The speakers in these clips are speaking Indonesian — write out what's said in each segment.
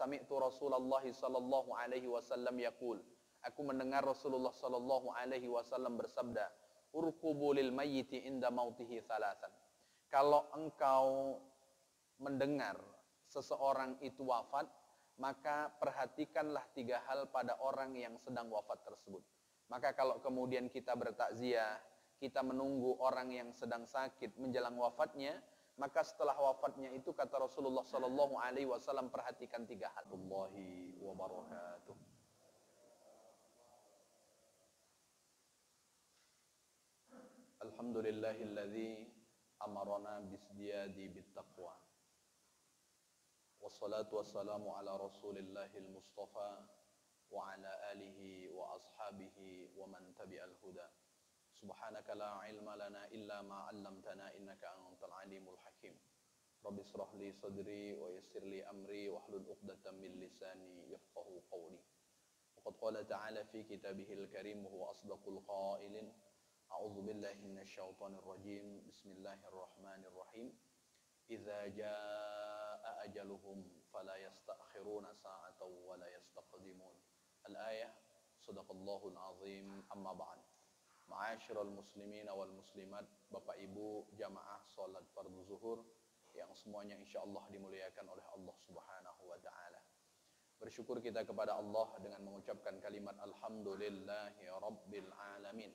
sami'tu Rasulullah sallallahu alaihi wasallam yaqul, aku mendengar Rasulullah sallallahu alaihi wasallam bersabda, urqubu lil mayyiti inda mautihi thalathan. Kalau engkau mendengar seseorang itu wafat, maka perhatikanlah 3 hal pada orang yang sedang wafat tersebut. Maka kalau kemudian kita bertakziah, kita menunggu orang yang sedang sakit menjelang wafatnya, maka setelah wafatnya itu kata Rasulullah sallallahu alaihi wasallam perhatikan 3 hal. Wallahi wa barakatuh. Alhamdulillahilladzi amarana bisdiyadi bittaqwa. Wassalatu wassalamu ala Rasulillahil Mustafa wa ala alihi wa ashabihi wa man tabi'al huda. Subhanaka la ilma lana illa ma 'allamtana innaka antal alimul hakim. Rabbi shrah li sadri wa yassir li amri wahlul 'uqdatam min lisani yafqahu qawli. Waqad qala ta'ala fi kitabihil karim huwa asdaqul qailin. A'udzu billahi minasyaitonir rajim. Bismillahirrahmanirrahim. Idza jaa ajaluhum fala yasta'khiruna sa'atan wa la yastaqdimun. Al-ayah. Shadaqallahul azim. Amma ba'd. Ma'asyiral muslimina wal muslimat, Bapak Ibu jamaah salat fardu zuhur yang semuanya insyaallah dimuliakan oleh Allah Subhanahu wa taala. Bersyukur kita kepada Allah dengan mengucapkan kalimat alhamdulillahi rabbil alamin.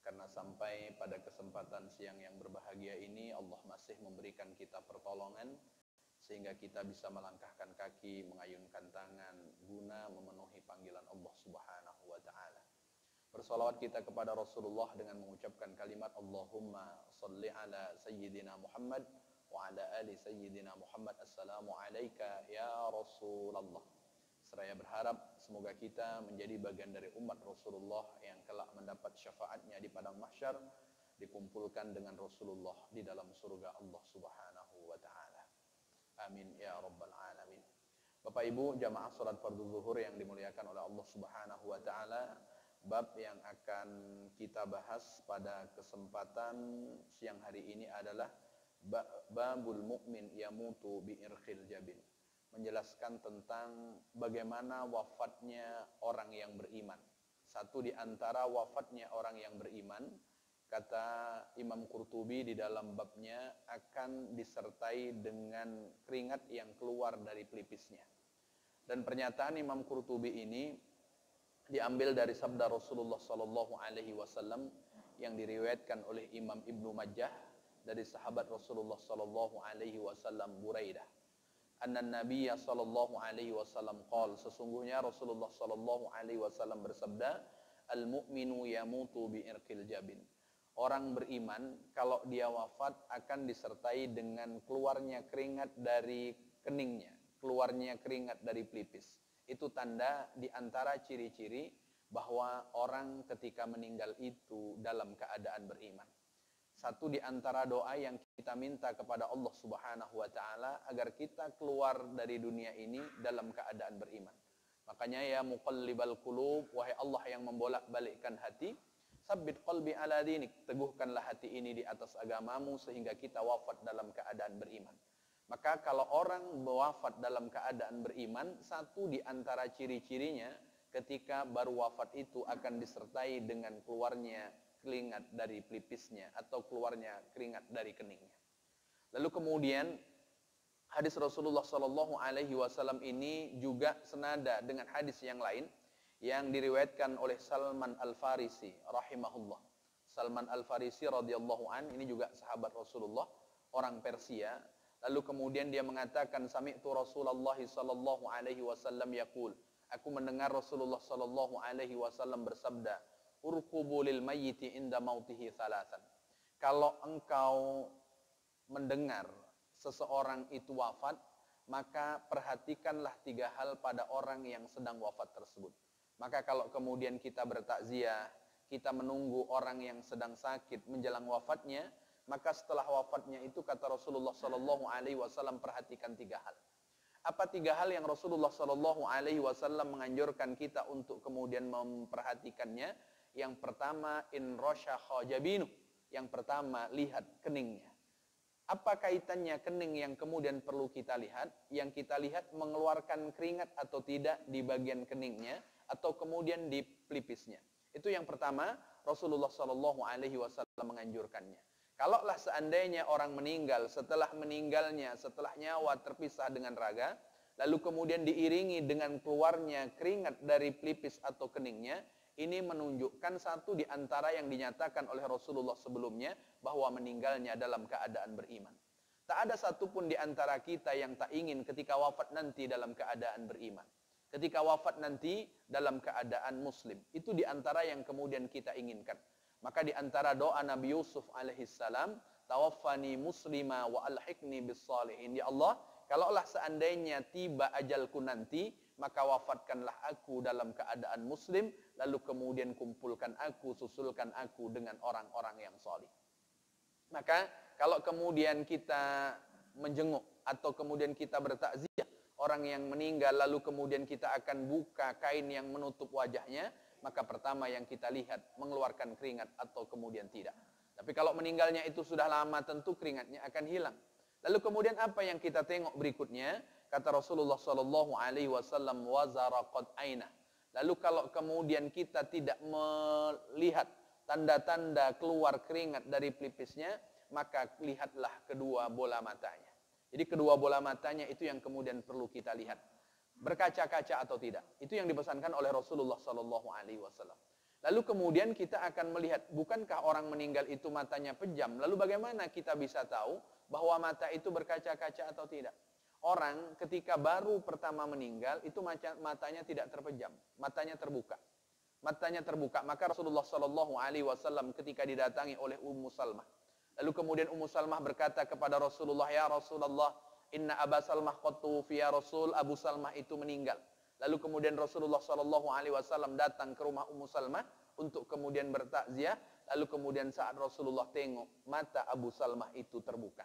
Karena sampai pada kesempatan siang yang berbahagia ini Allah masih memberikan kita pertolongan sehingga kita bisa melangkahkan kaki, mengayunkan tangan guna memenuhi panggilan Allah Subhanahu wa taala. Bersolawat kita kepada Rasulullah dengan mengucapkan kalimat Allahumma salli ala Sayyidina Muhammad wa ala ali Sayyidina Muhammad. Assalamu alayka ya Rasulullah. Seraya berharap semoga kita menjadi bagian dari umat Rasulullah yang kelak mendapat syafaatnya di padang mahsyar, dikumpulkan dengan Rasulullah di dalam surga Allah Subhanahu wa ta'ala. Amin ya rabbal alamin. Bapak Ibu jamaah salat fardu zuhur yang dimuliakan oleh Allah Subhanahu wa ta'ala, bab yang akan kita bahas pada kesempatan siang hari ini adalah babul mukmin yamutu bi irkhil jabin. Menjelaskan tentang bagaimana wafatnya orang yang beriman. Satu di antara wafatnya orang yang beriman, kata Imam Qurtubi di dalam babnya, akan disertai dengan keringat yang keluar dari pelipisnya. Dan pernyataan Imam Qurtubi ini diambil dari sabda Rasulullah sallallahu alaihi wasallam yang diriwayatkan oleh Imam Ibnu Majah dari sahabat Rasulullah sallallahu alaihi wasallam Buraidah. Anna Nabiyya sallallahu alaihi wasallam qala, sesungguhnya Rasulullah sallallahu alaihi wasallam bersabda, al-mu'minu yamutu bi irqil jabin. Orang beriman kalau dia wafat akan disertai dengan keluarnya keringat dari keningnya, keluarnya keringat dari pelipis. Itu tanda di antara ciri-ciri bahwa orang ketika meninggal itu dalam keadaan beriman. Satu di antara doa yang kita minta kepada Allah Subhanahu wa taala agar kita keluar dari dunia ini dalam keadaan beriman. Makanya ya muqallibal qulub, wahai Allah yang membolak-balikkan hati, sabbit qalbi ala dinik, teguhkanlah hati ini di atas agamamu sehingga kita wafat dalam keadaan beriman. Maka kalau orang wafat dalam keadaan beriman, satu di antara ciri-cirinya ketika baru wafat itu akan disertai dengan keluarnya keringat dari pelipisnya atau keluarnya keringat dari keningnya. Lalu kemudian hadis Rasulullah Shallallahu Alaihi Wasallam ini juga senada dengan hadis yang lain yang diriwayatkan oleh Salman Al-Farisi rahimahullah. Salman Al-Farisi radhiyallahu an ini juga sahabat Rasulullah, orang Persia. Lalu kemudian dia mengatakan, sami'tu Rasulullah sallallahu alaihi wasallam yaqul, aku mendengar Rasulullah sallallahu alaihi wasallam bersabda, urqubu lil mayyiti inda mautihi thalathan. Kalau engkau mendengar seseorang itu wafat, maka perhatikanlah 3 hal pada orang yang sedang wafat tersebut. Maka kalau kemudian kita bertakziah, kita menunggu orang yang sedang sakit menjelang wafatnya, maka setelah wafatnya itu kata Rasulullah sallallahu alaihi wasallam perhatikan 3 hal. Apa 3 hal yang Rasulullah sallallahu alaihi wasallam menganjurkan kita untuk kemudian memperhatikannya? Yang pertama, in rasyakha jabinu. Yang pertama, lihat keningnya. Apa kaitannya kening yang kemudian perlu kita lihat? Yang kita lihat mengeluarkan keringat atau tidak di bagian keningnya atau kemudian di pelipisnya. Itu yang pertama, Rasulullah Shallallahu Alaihi Wasallam menganjurkannya. Kalaulah seandainya orang meninggal, setelah meninggalnya, setelah nyawa terpisah dengan raga, lalu kemudian diiringi dengan keluarnya keringat dari pelipis atau keningnya, ini menunjukkan satu di antara yang dinyatakan oleh Rasulullah sebelumnya, bahwa meninggalnya dalam keadaan beriman. Tak ada satupun di antara kita yang tak ingin ketika wafat nanti dalam keadaan beriman. Ketika wafat nanti dalam keadaan muslim. Itu di antara yang kemudian kita inginkan. Maka di antara doa Nabi Yusuf alaihissalam, tawaffani muslima wa alhiqni bis salihin. Ya Allah, kalaulah seandainya tiba ajalku nanti, maka wafatkanlah aku dalam keadaan muslim, lalu kemudian kumpulkan aku, susulkan aku dengan orang-orang yang salih. Maka kalau kemudian kita menjenguk atau kemudian kita bertakziah orang yang meninggal, lalu kemudian kita akan buka kain yang menutup wajahnya, maka pertama yang kita lihat mengeluarkan keringat atau kemudian tidak. Tapi kalau meninggalnya itu sudah lama, tentu keringatnya akan hilang. Lalu kemudian apa yang kita tengok berikutnya? Kata Rasulullah Shallallahu Alaihi Wasallam, wazaraqat ainah. Lalu kalau kemudian kita tidak melihat tanda-tanda keluar keringat dari pelipisnya, maka lihatlah kedua bola matanya. Jadi kedua bola matanya itu yang kemudian perlu kita lihat. Berkaca-kaca atau tidak. Itu yang dipesankan oleh Rasulullah Shallallahu Alaihi Wasallam. Lalu kemudian kita akan melihat, bukankah orang meninggal itu matanya pejam? Lalu bagaimana kita bisa tahu bahwa mata itu berkaca-kaca atau tidak? Orang ketika baru pertama meninggal itu matanya tidak terpejam, matanya terbuka. Matanya terbuka. Maka Rasulullah Shallallahu Alaihi Wasallam ketika didatangi oleh Ummu Salmah, lalu kemudian Ummu Salmah berkata kepada Rasulullah, ya Rasulullah, inna Aba Salmah qad tuwfiya Rasul, Abu Salmah itu meninggal. Lalu kemudian Rasulullah Shallallahu Alaihi Wasallam datang ke rumah Ummu Salmah untuk kemudian bertakziah. Lalu kemudian saat Rasulullah tengok, mata Abu Salmah itu terbuka.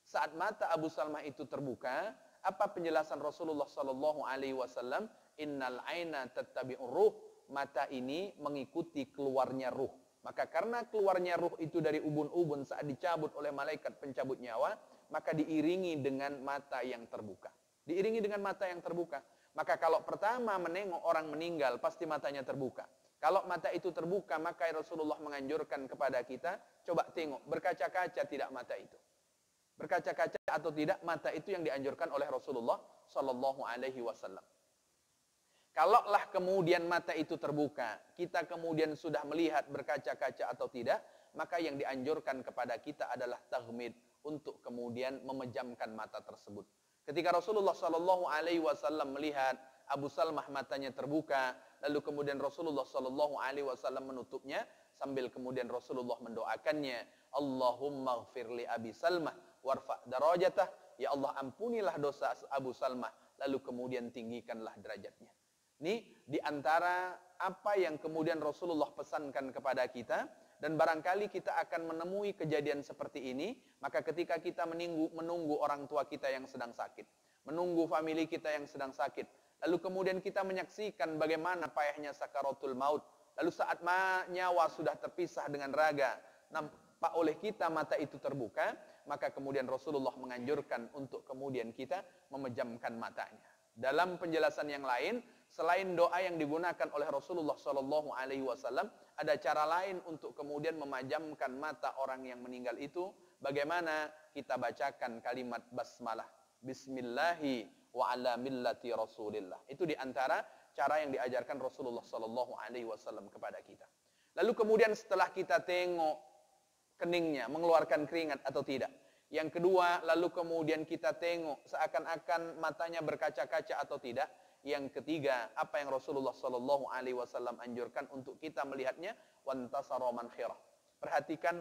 Saat mata Abu Salmah itu terbuka, apa penjelasan Rasulullah Shallallahu Alaihi Wasallam? Innal aina tattabi'ur ruh, mata ini mengikuti keluarnya ruh. Maka karena keluarnya ruh itu dari ubun-ubun saat dicabut oleh malaikat pencabut nyawa, maka diiringi dengan mata yang terbuka. Diiringi dengan mata yang terbuka. Maka kalau pertama menengok orang meninggal, pasti matanya terbuka. Kalau mata itu terbuka, maka Rasulullah menganjurkan kepada kita, coba tengok, berkaca-kaca tidak mata itu. Berkaca-kaca atau tidak mata itu yang dianjurkan oleh Rasulullah Sallallahu Alaihi Wasallam. Kalaulah kemudian mata itu terbuka, kita kemudian sudah melihat berkaca-kaca atau tidak, maka yang dianjurkan kepada kita adalah taghmid, untuk kemudian memejamkan mata tersebut. Ketika Rasulullah Shallallahu Alaihi Wasallam melihat Abu Salmah matanya terbuka, lalu kemudian Rasulullah Shallallahu Alaihi Wasallam menutupnya, sambil kemudian Rasulullah mendoakannya, Allahumma ghfir li Abi Salmah warfa' darajatah, ya Allah ampunilah dosa Abu Salmah, lalu kemudian tinggikanlah derajatnya. Ini diantara apa yang kemudian Rasulullah pesankan kepada kita. Dan barangkali kita akan menemui kejadian seperti ini. Maka ketika kita menunggu orang tua kita yang sedang sakit, menunggu famili kita yang sedang sakit, lalu kemudian kita menyaksikan bagaimana payahnya sakaratul maut, lalu saat nyawa sudah terpisah dengan raga, nampak oleh kita mata itu terbuka, maka kemudian Rasulullah menganjurkan untuk kemudian kita memejamkan matanya. Dalam penjelasan yang lain, selain doa yang digunakan oleh Rasulullah Shallallahu Alaihi Wasallam, ada cara lain untuk kemudian memejamkan mata orang yang meninggal itu. Bagaimana? Kita bacakan kalimat basmalah, Bismillahi wa ala millati Rasulillah. Itu diantara cara yang diajarkan Rasulullah Shallallahu Alaihi Wasallam kepada kita. Lalu kemudian setelah kita tengok keningnya mengeluarkan keringat atau tidak. Yang kedua, lalu kemudian kita tengok seakan-akan matanya berkaca-kaca atau tidak. Yang ketiga, apa yang Rasulullah Shallallahu Alaihi Wasallam anjurkan untuk kita melihatnya, wantasara mankhirah. Perhatikan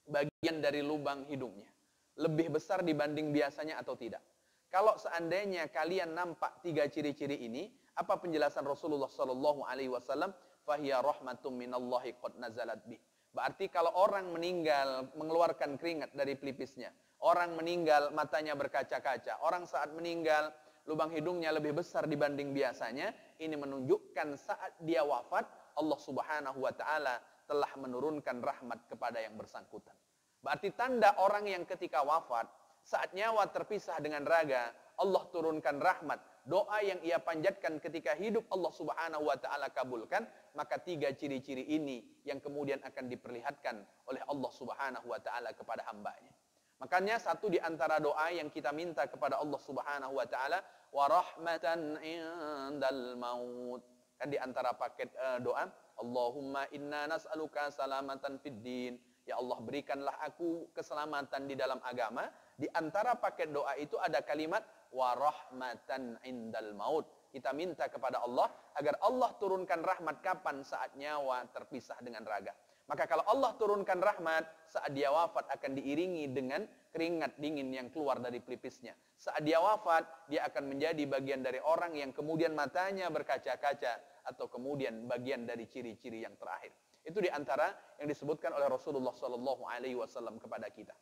bagian dari lubang hidungnya, lebih besar dibanding biasanya atau tidak. Kalau seandainya kalian nampak tiga ciri-ciri ini, apa penjelasan Rasulullah Shallallahu Alaihi Wasallam? Fahiya rahmatum minallahi qad nazalat bih. Berarti kalau orang meninggal mengeluarkan keringat dari pelipisnya, orang meninggal matanya berkaca-kaca, orang saat meninggal lubang hidungnya lebih besar dibanding biasanya, ini menunjukkan saat dia wafat, Allah Subhanahu wa Ta'ala telah menurunkan rahmat kepada yang bersangkutan. Berarti tanda orang yang ketika wafat, saat nyawa terpisah dengan raga, Allah turunkan rahmat. Doa yang ia panjatkan ketika hidup Allah Subhanahu wa taala kabulkan, maka 3 ciri-ciri ini yang kemudian akan diperlihatkan oleh Allah Subhanahu wa taala kepada hambanya. Makanya satu di antara doa yang kita minta kepada Allah Subhanahu wa taala, wa rahmatan indal maut. Kan di antara paket doa, Allahumma inna nas'aluka salamatan fid din. Ya Allah, berikanlah aku keselamatan di dalam agama. Di antara paket doa itu ada kalimat wa rahmatan indal maut. Kita minta kepada Allah agar Allah turunkan rahmat kapan? Saat nyawa terpisah dengan raga. Maka kalau Allah turunkan rahmat, saat dia wafat akan diiringi dengan keringat dingin yang keluar dari pelipisnya. Saat dia wafat, dia akan menjadi bagian dari orang yang kemudian matanya berkaca-kaca, atau kemudian bagian dari ciri-ciri yang terakhir. Itu di antara yang disebutkan oleh Rasulullah SAW kepada kita.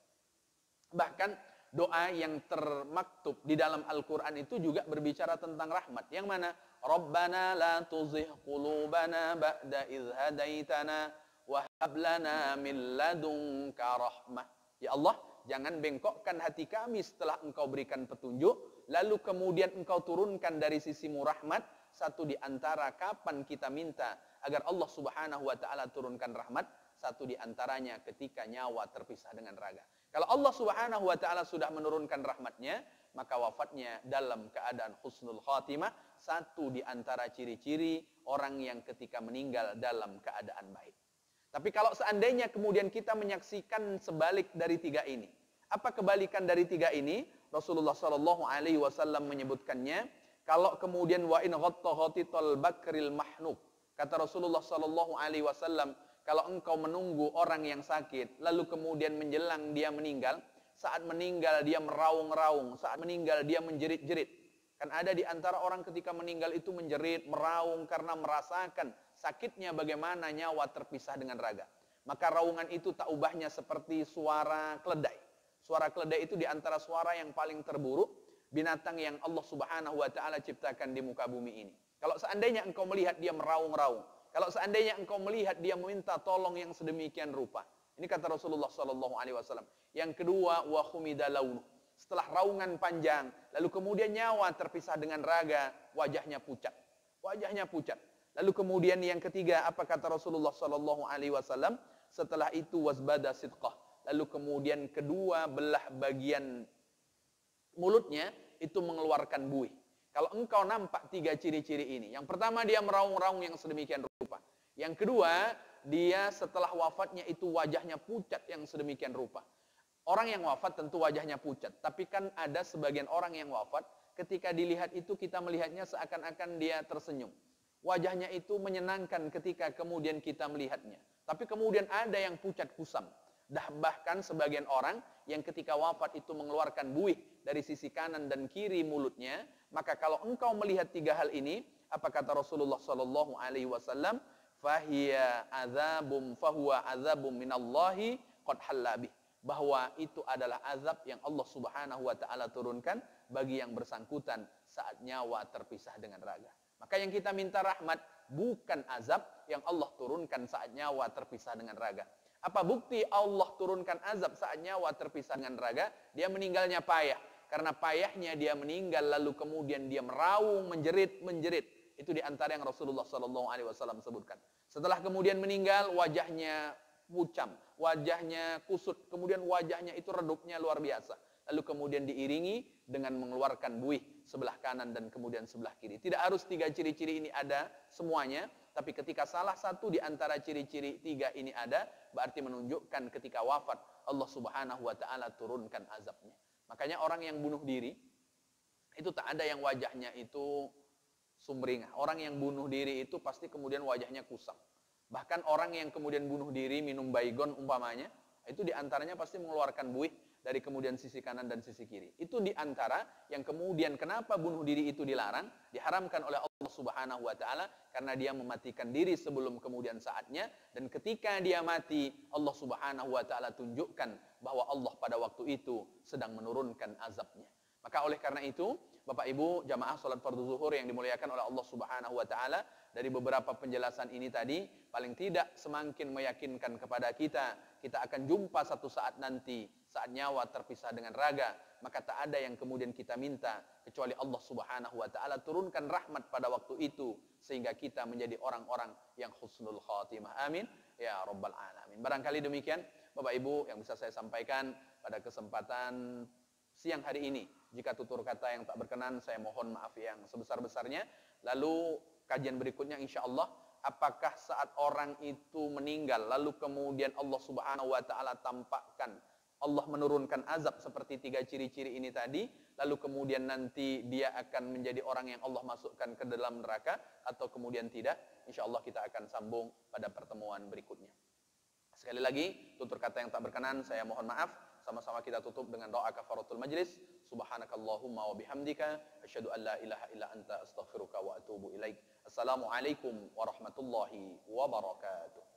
Bahkan doa yang termaktub di dalam Al-Quran itu juga berbicara tentang rahmat. Yang mana? Rabbana la tuzigh qulubana ba'da idh hadaitana wa hab lana min ladunka rahmah. Ya Allah, jangan bengkokkan hati kami setelah Engkau berikan petunjuk, lalu kemudian Engkau turunkan dari sisimu rahmat. Satu di antara kapan kita minta agar Allah Subhanahu wa taala turunkan rahmat, satu di antaranya ketika nyawa terpisah dengan raga. Kalau Allah Subhanahu wa taala sudah menurunkan rahmatnya, maka wafatnya dalam keadaan husnul khatimah, satu di antara ciri-ciri orang yang ketika meninggal dalam keadaan baik. Tapi kalau seandainya kemudian kita menyaksikan sebalik dari 3 ini, apa kebalikan dari 3 ini? Rasulullah SAW menyebutkannya, kalau kemudian wa in ghattaghatil bakril mahnuk, kata Rasulullah SAW, kalau engkau menunggu orang yang sakit, lalu kemudian menjelang dia meninggal, saat meninggal dia meraung-raung, saat meninggal dia menjerit-jerit. Kan ada di antara orang ketika meninggal itu menjerit, meraung karena merasakan sakitnya bagaimana nyawa terpisah dengan raga. Maka raungan itu tak ubahnya seperti suara keledai. Suara keledai itu di antara suara yang paling terburuk binatang yang Allah Subhanahu wa taala ciptakan di muka bumi ini. Kalau seandainya engkau melihat dia meraung-raung, kalau seandainya engkau melihat dia meminta tolong yang sedemikian rupa. Ini kata Rasulullah SAW. Yang kedua, wa khumida launuh. Setelah raungan panjang, lalu kemudian nyawa terpisah dengan raga, wajahnya pucat. Wajahnya pucat. Lalu kemudian yang ketiga, apa kata Rasulullah SAW? Setelah itu wasbada sidqah. Lalu kemudian kedua belah bagian mulutnya itu mengeluarkan buih. Kalau engkau nampak 3 ciri-ciri ini. Yang pertama, dia meraung-raung yang sedemikian rupa. Yang kedua, dia setelah wafatnya itu wajahnya pucat yang sedemikian rupa. Orang yang wafat tentu wajahnya pucat. Tapi kan ada sebagian orang yang wafat, ketika dilihat itu kita melihatnya seakan-akan dia tersenyum. Wajahnya itu menyenangkan ketika kemudian kita melihatnya. Tapi kemudian ada yang pucat kusam. Bahkan sebagian orang yang ketika wafat itu mengeluarkan buih dari sisi kanan dan kiri mulutnya, maka kalau engkau melihat 3 hal ini, apa kata Rasulullah SAW? Fahiya azabum fahuwa azabum minallahi qad hallabih. Bahwa itu adalah azab yang Allah Subhanahu wa taala turunkan bagi yang bersangkutan saat nyawa terpisah dengan raga. Maka yang kita minta rahmat bukan azab yang Allah turunkan saat nyawa terpisah dengan raga. Apa bukti Allah turunkan azab saat nyawa terpisah dengan raga? Dia meninggalnya payah. Karena payahnya dia meninggal lalu kemudian dia meraung, menjerit. Itu di antara yang Rasulullah SAW sebutkan. Setelah kemudian meninggal, wajahnya pucam, wajahnya kusut, kemudian wajahnya itu redupnya luar biasa. Lalu kemudian diiringi dengan mengeluarkan buih sebelah kanan dan kemudian sebelah kiri. Tidak harus 3 ciri-ciri ini ada semuanya. Tapi ketika salah satu di antara ciri-ciri 3 ini ada, berarti menunjukkan ketika wafat Allah Subhanahu wa taala turunkan azabnya. Makanya orang yang bunuh diri itu tak ada yang wajahnya itu sumringah. Orang yang bunuh diri itu pasti kemudian wajahnya kusam. Bahkan orang yang kemudian bunuh diri minum baygon umpamanya, itu di antaranya pasti mengeluarkan buih dari kemudian sisi kanan dan sisi kiri. Itu di antara yang kemudian kenapa bunuh diri itu dilarang, diharamkan oleh Allah Subhanahu wa taala karena dia mematikan diri sebelum kemudian saatnya, dan ketika dia mati Allah Subhanahu wa taala tunjukkan bahwa Allah pada waktu itu sedang menurunkan azabnya. Maka oleh karena itu Bapak Ibu, jamaah salat fardu zuhur yang dimuliakan oleh Allah Subhanahu wa taala, dari beberapa penjelasan ini tadi, paling tidak semakin meyakinkan kepada kita, kita akan jumpa satu saat nanti, saat nyawa terpisah dengan raga, maka tak ada yang kemudian kita minta kecuali Allah Subhanahu wa taala turunkan rahmat pada waktu itu sehingga kita menjadi orang-orang yang husnul khatimah. Amin ya rabbal alamin. Barangkali demikian Bapak Ibu yang bisa saya sampaikan pada kesempatan siang hari ini. Jika tutur kata yang tak berkenan, saya mohon maaf yang sebesar-besarnya. Lalu kajian berikutnya insya Allah, apakah saat orang itu meninggal, lalu kemudian Allah Subhanahu wa taala tampakkan, Allah menurunkan azab seperti 3 ciri-ciri ini tadi, lalu kemudian nanti dia akan menjadi orang yang Allah masukkan ke dalam neraka, atau kemudian tidak? Insya Allah kita akan sambung pada pertemuan berikutnya. Sekali lagi, tutur kata yang tak berkenan, saya mohon maaf. Sama-sama kita tutup dengan doa kafaratul majlis. Subhanakallahumma wa bihamdika asyhadu an la ilaha illa anta astaghfiruka wa atubu ilaik. Assalamualaikum warahmatullahi wabarakatuh.